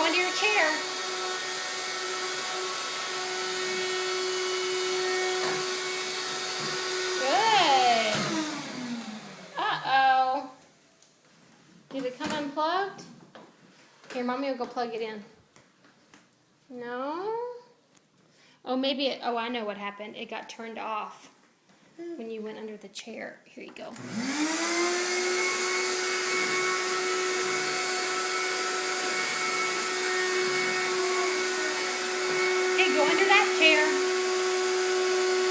under your chair. Good. Uh-oh. Did it come unplugged? Here, Mommy will go plug it in. No? Oh, maybe it, oh, I know what happened. It got turned off when you went under the chair. Here you go. Hey, go under that chair.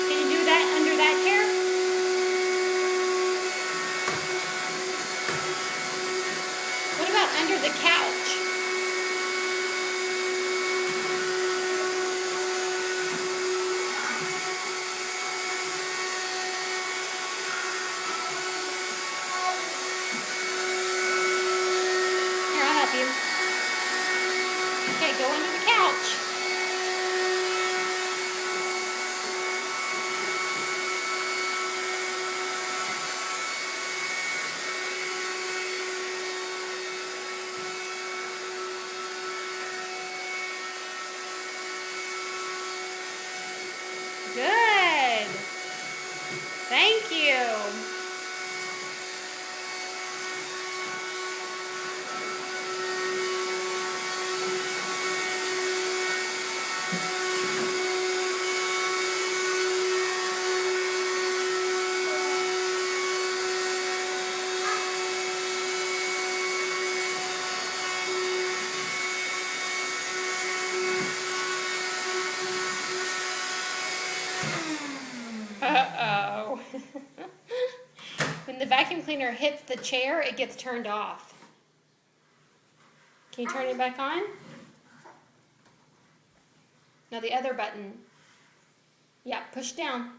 Can you do that under that chair? What about under the couch? Here, I'll help you. Okay, go under the couch. Good. Thank you. Uh-oh. When the vacuum cleaner hits the chair, it gets turned off. Can you turn it back on? Now the other button. Yeah, push down.